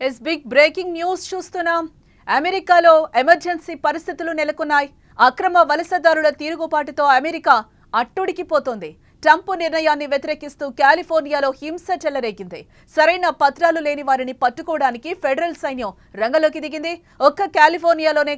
Is big breaking news చూస్తున్నాం. అమెరికాలో emergency పరిస్థితులు నెలకొన్నాయి. అక్రమ వలసదారుల తిరుగుబాటుతో అమెరికా అట్టుడికిపోతోంది. ట్రంప్ నిర్ణయాన్ని వ్యతిరేకిస్తూ కాలిఫోర్నియాలో హింస చెలరేగింది. సరైన పత్రాలు లేని వారిని పట్టుకోవడానికి ఫెడరల్ సైన్యం రంగంలోకి దిగింది. ఒక్క కాలిఫోర్నియాలోనే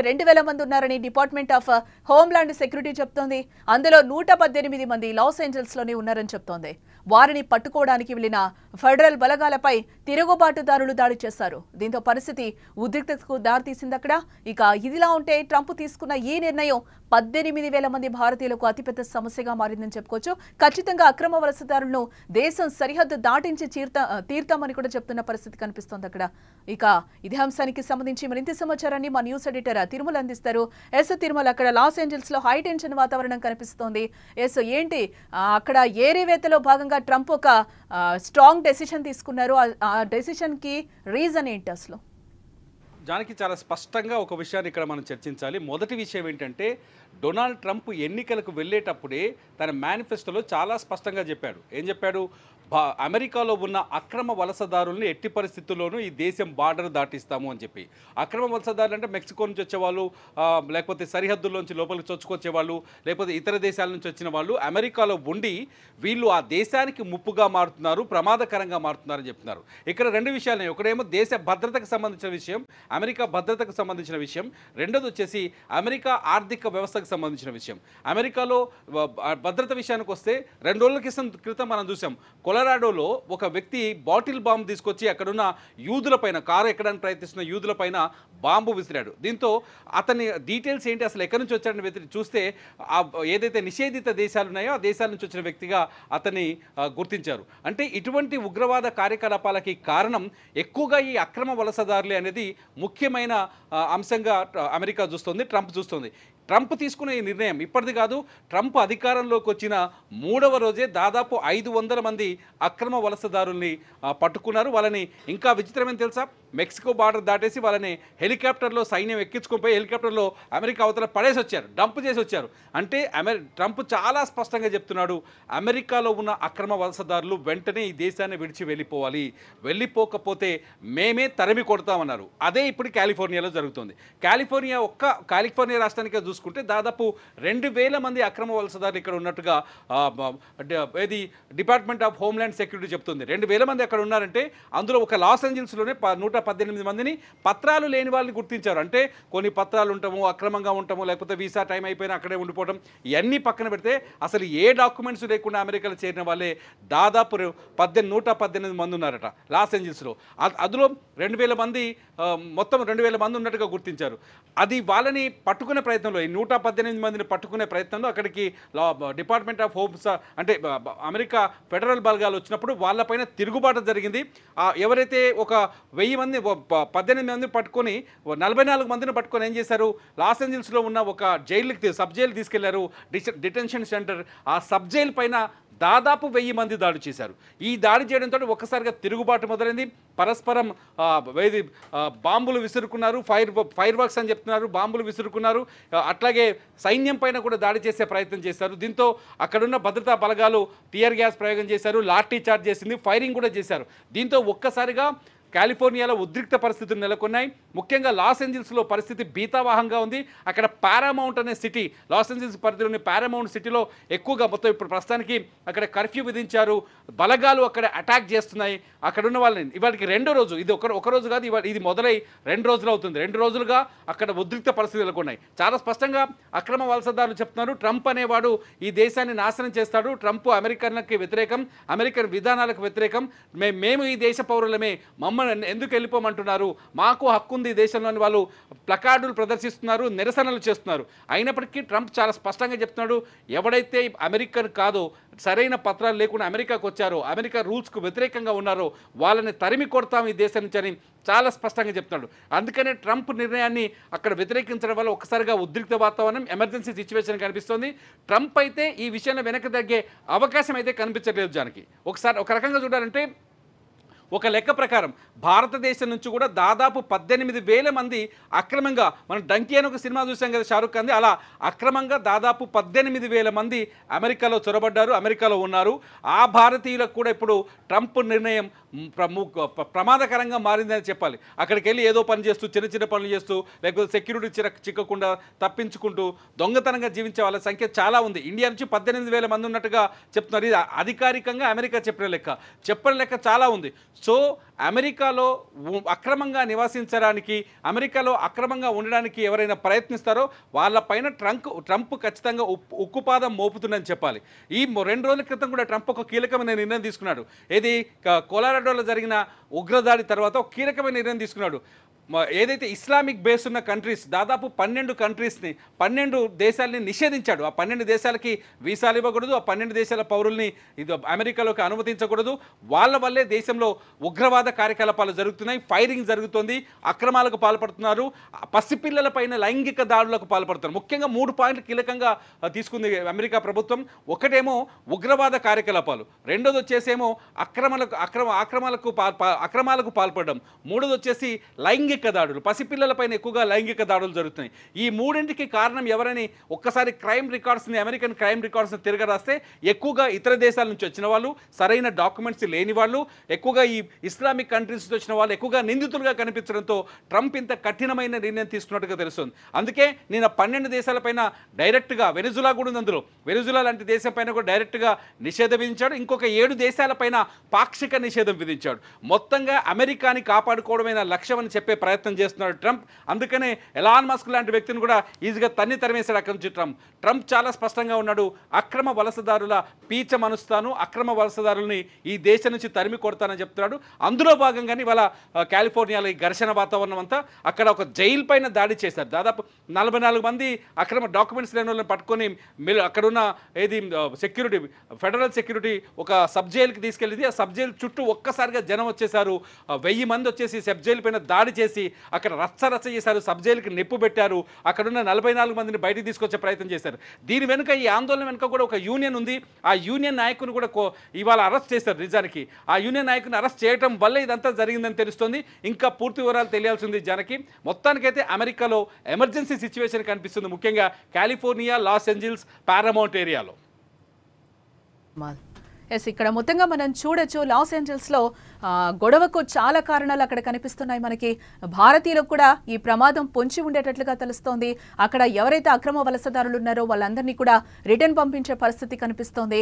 2000 మంది ఉన్నారని డిపార్ట్మెంట్ ఆఫ్ హోమ్లాండ్ సెక్యూరిటీ చెప్తోంది. అందులో 118 మంది లాస్ ఏంజల్స్ లోనే ఉన్నారని చెప్తోంది. వారిని పట్టుకోవడానికి వెళ్లిన ఫెడరల్ బలగాలపై తిరుగుబాటుదారులు దాడి చేశారు. దీంతో పరిస్థితి ఉద్రిక్తతకు దారితీసింది అక్కడ. ఇక ఇదిలా ఉంటే ట్రంప్ తీసుకున్న ఈ నిర్ణయం 18,000 మంది భారతీయులకు అతిపెద్ద సమస్యగా మారిందని చెప్పుకోవచ్చు. ఖచ్చితంగా అక్రమ వలసదారులను దేశం సరిహద్దు దాటించి తీర్తామని కూడా చెప్తున్న పరిస్థితి కనిపిస్తోంది అక్కడ. ఇక ఇదే అంశానికి సంబంధించి మరింత సమాచారాన్ని మా న్యూస్ ఎడిటర్ తిరుమల అందిస్తారు. తిరుమల, అక్కడ లాస్ ఏంజల్స్ లో హై టెన్షన్ వాతావరణం కనిపిస్తోంది. ఏంటి అక్కడ ఏరివేతలో భాగంగా ట్రంప్ ఒక స్ట్రాంగ్ డెసిషన్ తీసుకున్నారు. ఆ డెసిషన్ కి రీజన్ ఏంటి అసలు? దానికి చాలా స్పష్టంగా ఒక విషయాన్ని ఇక్కడ మనం చర్చించాలి. మొదటి విషయం ఏంటంటే, డొనాల్డ్ ట్రంప్ ఎన్నికలకు వెళ్ళేటప్పుడే తన మేనిఫెస్టోలో చాలా స్పష్టంగా చెప్పాడు. ఏం చెప్పాడు? అమెరికాలో ఉన్న అక్రమ వలసదారుల్ని ఎట్టి పరిస్థితుల్లోనూ ఈ దేశం బార్డర్ దాటిస్తాము అని చెప్పి. అక్రమ వలసదారులు అంటే మెక్సికో నుంచి వచ్చేవాళ్ళు, లేకపోతే సరిహద్దుల్లోంచి లోపలికి చొచ్చుకొచ్చేవాళ్ళు, లేకపోతే ఇతర దేశాల నుంచి వచ్చిన వాళ్ళు అమెరికాలో ఉండి వీళ్ళు ఆ దేశానికి ముప్పుగా మారుతున్నారు, ప్రమాదకరంగా మారుతున్నారని చెప్తున్నారు. ఇక్కడ రెండు విషయాలు. ఒకటేమో దేశ భద్రతకు సంబంధించిన విషయం, అమెరికా భద్రతకు సంబంధించిన విషయం. రెండోది వచ్చేసి అమెరికా ఆర్థిక వ్యవస్థకు సంబంధించిన విషయం. అమెరికాలో భద్రత విషయానికి వస్తే 2 రోజుల క్రితం మనం చూసాం, కొలరాడోలో ఒక వ్యక్తి బాటిల్ బాంబు తీసుకొచ్చి అక్కడున్న యూదులపైన, కారు ఎక్కడానికి ప్రయత్నిస్తున్న యూదులపైన బాంబు విసిరాడు. దీంతో అతని డీటెయిల్స్ ఏంటి, అసలు ఎక్కడి నుంచి వచ్చాడని చూస్తే ఏదైతే నిషేధిత దేశాలు ఉన్నాయో ఆ దేశాల నుంచి వచ్చిన వ్యక్తిగా అతన్ని గుర్తించారు. అంటే ఇటువంటి ఉగ్రవాద కార్యకలాపాలకి కారణం ఎక్కువగా ఈ అక్రమ వలసదారులే అనేది ముఖ్యమైన అంశంగా అమెరికా చూస్తుంది, ట్రంప్ చూస్తుంది. ట్రంప్ తీసుకున్న ఈ నిర్ణయం ఇప్పటిది కాదు. ట్రంప్ అధికారంలోకి వచ్చిన 3వ రోజే దాదాపు 500 మంది అక్రమ వలసదారుల్ని పట్టుకున్నారు. వాళ్ళని ఇంకా విచిత్రమని తెలుసా, మెక్సికో బార్డర్ దాటేసి వాళ్ళని హెలికాప్టర్లో సైన్యం ఎక్కించుకొని పోయి హెలికాప్టర్లో అమెరికా అవతల పడేసి వచ్చారు, డంప్ చేసి వచ్చారు. అంటే ట్రంప్ చాలా స్పష్టంగా చెప్తున్నాడు, అమెరికాలో ఉన్న అక్రమ వలసదారులు వెంటనే ఈ దేశాన్ని విడిచి వెళ్ళిపోవాలి, వెళ్ళిపోకపోతే మేమే తరిమి కొడతామన్నారు. అదే ఇప్పుడు కాలిఫోర్నియాలో జరుగుతుంది. కాలిఫోర్నియా రాష్ట్రానికే చూసుకుంటే దాదాపు 2,000 మంది అక్రమ వలసదారులు ఇక్కడ ఉన్నట్టుగా ఏది డిపార్ట్మెంట్ ఆఫ్ హోమ్లాండ్ సెక్యూరిటీ చెప్తుంది. 2,000 మంది అక్కడ ఉన్నారంటే అందులో ఒక లాస్ ఏంజల్స్లోనే 118 మందిని పత్రాలు లేని వాళ్ళని గుర్తించారు. అంటే కొన్ని పత్రాలు ఉంటాము, అక్రమంగా ఉంటాము, లేకపోతే వీసా టైం అయిపోయినా అక్కడే ఉండిపోవడం, ఇవన్నీ పక్కన పెడితే అసలు ఏ డాక్యుమెంట్స్ లేకుండా అమెరికాలో చేరిన వాళ్ళే దాదాపు 118 మంది ఉన్నారట లాస్ ఏంజల్స్లో. అందులో 2,000 మంది, మొత్తం 2,000 మంది ఉన్నట్టుగా గుర్తించారు. అది వాళ్ళని పట్టుకునే ప్రయత్నంలో, ఈ 118 మందిని పట్టుకునే ప్రయత్నంలో అక్కడికి డిపార్ట్మెంట్ ఆఫ్ హోమ్స్ అంటే అమెరికా ఫెడరల్ బలగాలు వచ్చినప్పుడు వాళ్ళపైన తిరుగుబాటు జరిగింది. ఎవరైతే ఒక 18 మంది పట్టుకొని 44 మందిని పట్టుకొని ఏం చేశారు, లాస్ ఏంజల్స్లో ఉన్న ఒక సబ్ జైలు తీసుకెళ్లారు, డిటెన్షన్ సెంటర్. ఆ సబ్ జైలు పైన దాదాపు 1000 మంది దాడి చేశారు. ఈ దాడి చేయడంతో ఒక్కసారిగా తిరుగుబాటు మొదలైంది. పరస్పరం బాంబులు విసురుకున్నారు, ఫైర్ వర్క్స్ అని చెప్తున్నారు, బాంబులు విసురుకున్నారు. అట్లాగే సైన్యం పైన కూడా దాడి చేసే ప్రయత్నం చేశారు. దీంతో అక్కడున్న భద్రతా బలగాలు టియర్ గ్యాస్ ప్రయోగం చేశారు, లాఠీ చార్జ్ చేసింది, ఫైరింగ్ కూడా చేశారు. దీంతో ఒక్కసారిగా కాలిఫోర్నియాలో ఉద్రిక్త పరిస్థితులు నెలకొన్నాయి. ముఖ్యంగా లాస్ ఏంజల్స్లో పరిస్థితి భీతావహంగా ఉంది. అక్కడ పారామౌంట్ అనే సిటీ, లాస్ ఏంజల్స్ పరిధిలోని పారామౌంట్ సిటీలో ఎక్కువగా మొత్తం ఇప్పుడు ప్రస్తుతానికి అక్కడ కర్ఫ్యూ విధించారు. బలగాలు అక్కడ అటాక్ చేస్తున్నాయి. అక్కడున్న వాళ్ళని ఇవాళకి 2వ రోజు, ఇది ఒక రోజు కాదు, ఇది మొదలై 2 రోజులు అవుతుంది. 2 రోజులుగా అక్కడ ఉద్రిక్త పరిస్థితులు నెలకొన్నాయి. చాలా స్పష్టంగా అక్రమ వలసదారులు చెప్తున్నారు, ట్రంప్ అనేవాడు ఈ దేశాన్ని నాశనం చేస్తాడు, ట్రంప్ అమెరికన్లకి వ్యతిరేకం, అమెరికన్ విధానాలకు వ్యతిరేకం, మేము ఈ దేశ పౌరులమే, ఎందుకు వెళ్ళిపోమంటున్నారు, మాకు హక్కు ఉంది దేశంలోని వాళ్ళు ప్లకార్డులు ప్రదర్శిస్తున్నారు, నిరసనలు చేస్తున్నారు. అయినప్పటికీ ట్రంప్ చాలా స్పష్టంగా చెప్తున్నాడు, ఎవడైతే అమెరికన్ కాదో, సరైన పత్రాలు లేకుండా అమెరికాకు వచ్చారో, అమెరికా రూల్స్కు వ్యతిరేకంగా ఉన్నారో వాళ్ళని తరిమి కొడతాం ఈ దేశం నుంచి అని చాలా స్పష్టంగా చెప్తున్నాడు. అందుకనే ట్రంప్ నిర్ణయాన్ని అక్కడ వ్యతిరేకించడం వల్ల ఒక్కసారిగా ఉద్రిక్త వాతావరణం, ఎమర్జెన్సీ సిచ్యువేషన్ కనిపిస్తోంది. ట్రంప్ అయితే ఈ విషయంలో వెనక్కి తగ్గే అవకాశం అయితే కనిపించట్లేదు. జానికి ఒక రకంగా చూడాలంటే ఒక లెక్క ప్రకారం భారతదేశం నుంచి కూడా దాదాపు 18,000 మంది అక్రమంగా, మనం డంకీ అని ఒక సినిమా చూసాం కదా షారుఖ్ ఖాన్ది, అలా అక్రమంగా దాదాపు 18,000 మంది అమెరికాలో చొరబడ్డారు, అమెరికాలో ఉన్నారు. ఆ భారతీయులకు కూడా ఇప్పుడు ట్రంప్ నిర్ణయం ప్రమాదకరంగా మారిందని చెప్పాలి. అక్కడికి వెళ్ళి ఏదో పని చేస్తూ చిన్న చిన్న పనులు చేస్తూ లేకపోతే సెక్యూరిటీ చిక్కకుండా తప్పించుకుంటూ దొంగతనంగా జీవించే వాళ్ళ సంఖ్య చాలా ఉంది. ఇండియా నుంచి 18,000 మంది ఉన్నట్టుగా చెప్తున్నారు. ఇది అధికారికంగా అమెరికా చెప్పిన లెక్క చాలా ఉంది. సో అమెరికాలో అక్రమంగా నివసించడానికి, అమెరికాలో అక్రమంగా ఉండడానికి ఎవరైనా ప్రయత్నిస్తారో వాళ్ళపైన ట్రంప్ ఖచ్చితంగా ఉక్కుపాదం మోపుతుందని చెప్పాలి. ఈ 2 రోజుల క్రితం కూడా ట్రంప్ ఒక కీలకమైన నిర్ణయం తీసుకున్నాడు. ఏది కొలరాడోలో జరిగిన ఉగ్రదాడి తర్వాత ఒక కీలకమైన నిర్ణయం తీసుకున్నాడు. ఏదైతే ఇస్లామిక్ బేస్ ఉన్న కంట్రీస్ దాదాపు 12 కంట్రీస్ని 12 దేశాలని నిషేధించాడు. ఆ 12 దేశాలకి వీసాలు ఇవ్వకూడదు, ఆ 12 దేశాల పౌరుల్ని ఇది అమెరికాలోకి అనుమతించకూడదు. వాళ్ళ వల్లే దేశంలో ఉగ్రవాద కార్యకలాపాలు జరుగుతున్నాయి, ఫైరింగ్ జరుగుతుంది, అక్రమాలకు పాల్పడుతున్నారు, పసిపిల్లల పైన లైంగిక దాడులకు పాల్పడుతున్నారు. ముఖ్యంగా 3 పాయింట్లు కీలకంగా తీసుకుంది అమెరికా ప్రభుత్వం. ఒకటేమో ఉగ్రవాద కార్యకలాపాలు, రెండోది వచ్చేసేమో అక్రమాలకు పాల్పడడం, మూడోది వచ్చేసి లైంగిక దాడులు, పసిపిల్లలపైన ఎక్కువగా లైంగిక దాడులు జరుగుతున్నాయి. ఈ మూడింటికి కారణం ఎవరని ఒక్కసారి అమెరికన్ క్రైమ్ రికార్డ్స్ని తిరగరాస్తే ఎక్కువగా ఇతర దేశాల నుంచి వచ్చిన వాళ్ళు, సరైన డాక్యుమెంట్స్ లేని వాళ్ళు, ఎక్కువగా ఈ ఇస్లామిక్ కంట్రీస్ నుంచి వచ్చిన వాళ్ళు ఎక్కువగా నిందితులుగా కనిపించడంతో ట్రంప్ ఇంత కఠినమైన నిర్ణయం తీసుకున్నట్టుగా తెలుస్తుంది. అందుకే నేను 12 దేశాలపైన డైరెక్ట్గా, వెనిజులా కూడా ఉంది అందులో, వెనిజులా లాంటి దేశం పైన కూడా డైరెక్ట్గా నిషేధం విధించాడు. ఇంకొక 7 దేశాలపైన పాక్షిక నిషేధం విధించాడు. మొత్తంగా అమెరికాని కాపాడుకోవడమైన లక్ష్యం అని చెప్పే ప్రయత్నం చేస్తున్నాడు ట్రంప్. అందుకనే ఎలాన్ మస్క్ లాంటి వ్యక్తిని కూడా ఈజీగా తరిమేశాడు అక్కడి నుంచి ట్రంప్ చాలా స్పష్టంగా ఉన్నాడు. అక్రమ వలసదారుల పీచ మనుస్తాను, అక్రమ వలసదారుల్ని ఈ దేశం నుంచి తరిమి కొడతానని చెప్తున్నాడు. అందులో భాగంగానే ఇవాళ కాలిఫోర్నియాలో ఈ ఘర్షణ వాతావరణం అంతా, అక్కడ ఒక జైలు పైన దాడి చేశారు. దాదాపు 44 మంది అక్రమ డాక్యుమెంట్స్ లేని వాళ్ళని పట్టుకొని అక్కడున్న సెక్యూరిటీ, ఫెడరల్ సెక్యూరిటీ ఒక సబ్ జైలుకి తీసుకెళ్ళింది. ఆ సబ్ జైలు చుట్టూ ఒక్కసారిగా జనం వచ్చేసారు. 1000 మంది వచ్చేసి సబ్ జైలు పైన దాడి చేసి అక్కడ రచ్చ చేశారు. సబ్ జైలుకి నిప్పు పెట్టారు. అక్కడున్న 44 మందిని బయటికి తీసుకొచ్చే ప్రయత్నం చేశారు. దీని వెనుక, ఈ ఆందోళన వెనుక కూడా ఒక యూనియన్ ఉంది. ఆ యూనియన్ నాయకుని కూడా ఇవాళ అరెస్ట్ చేశారు. నిజానికి ఆ యూనియన్ నాయకుని అరెస్ట్ చేయడం వల్ల ఇదంతా జరిగిందని తెలుస్తుంది. ఇంకా పూర్తి వివరాలు తెలియాల్సింది జనకి. మొత్తానికైతే అమెరికాలో ఎమర్జెన్సీ సిచ్యువేషన్ కనిపిస్తుంది, ముఖ్యంగా కాలిఫోర్నియా, లాస్ ఏంజల్స్, పారామౌంట్ ఏరియాలో. ఇక్కడ మొత్తంగా మనం చూడొచ్చు, లాస్ ఏంజల్స్లో గొడవకు చాలా కారణాలు అక్కడ కనిపిస్తున్నాయి. మనకి భారతీయులకు కూడా ఈ ప్రమాదం పొంచి ఉండేటట్లుగా తెలుస్తోంది. అక్కడ ఎవరైతే అక్రమ వలసదారులు ఉన్నారో వాళ్ళందరినీ కూడా రిటర్న్ పంపించే పరిస్థితి కనిపిస్తోంది.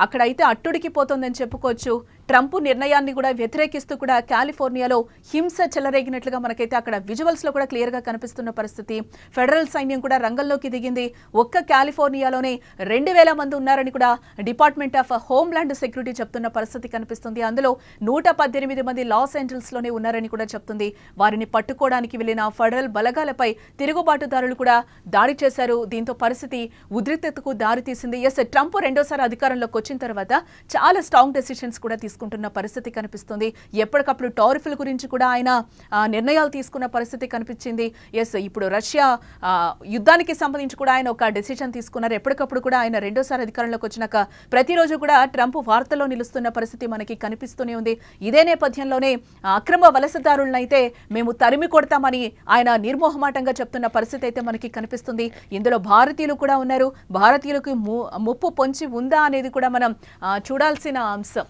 అక్కడైతే అట్టుడికి పోతోందని చెప్పుకోవచ్చు. ట్రంప్ నిర్ణయాన్ని కూడా వ్యతిరేకిస్తూ కూడా కాలిఫోర్నియాలో హింస చెలరేగినట్లుగా మనకైతే అక్కడ విజువల్స్లో కూడా క్లియర్గా కనిపిస్తున్న పరిస్థితి. ఫెడరల్ సైన్యం కూడా రంగంలోకి దిగింది. ఒక్క కాలిఫోర్నియాలోనే 2000 మంది ఉన్నారని కూడా డిపార్ట్మెంట్ ఆఫ్ హోమ్లాండ్ సెక్యూరిటీ చెప్తున్న పరిస్థితి కనిపిస్తుంది. అందులో 118 మంది లాస్ ఏంజల్స్లోనే ఉన్నారని కూడా చెప్తుంది. వారిని పట్టుకోవడానికి వెళ్లిన ఫెడరల్ బలగాలపై తిరుగుబాటుదారులు కూడా దాడి చేశారు. దీంతో పరిస్థితి ఉద్రిక్తతకు దారితీసింది. ట్రంప్ రెండోసారి అధికారంలోకి వచ్చిన తర్వాత చాలా స్ట్రాంగ్ డెసిషన్స్ కూడా తీసుకుంటున్న పరిస్థితి కనిపిస్తుంది. ఎప్పటికప్పుడు టారిఫ్ల గురించి కూడా ఆయన నిర్ణయాలు తీసుకున్న పరిస్థితి కనిపించింది. ఇప్పుడు రష్యా యుద్ధానికి సంబంధించి కూడా ఆయన ఒక డెసిషన్ తీసుకున్నారు. ఎప్పటికప్పుడు కూడా ఆయన రెండోసారి అధికారంలోకి వచ్చినాక ప్రతిరోజు కూడా ట్రంప్ వార్తల్లో నిలుస్తున్న పరిస్థితి మనకి కనిపిస్తూనే ఉంది. ఇదే నేపథ్యంలోనే అక్రమ వలసదారులనైతే మేము తరిమి కొడతామని ఆయన నిర్మోహమాటంగా చెప్తున్న పరిస్థితి అయితే మనకి కనిపిస్తుంది. ఇందులో భారతీయులు కూడా ఉన్నారు. భారతీయులకు ముప్పు పొంచి ఉందా అనేది కూడా మనం చూడాల్సిన అంశం.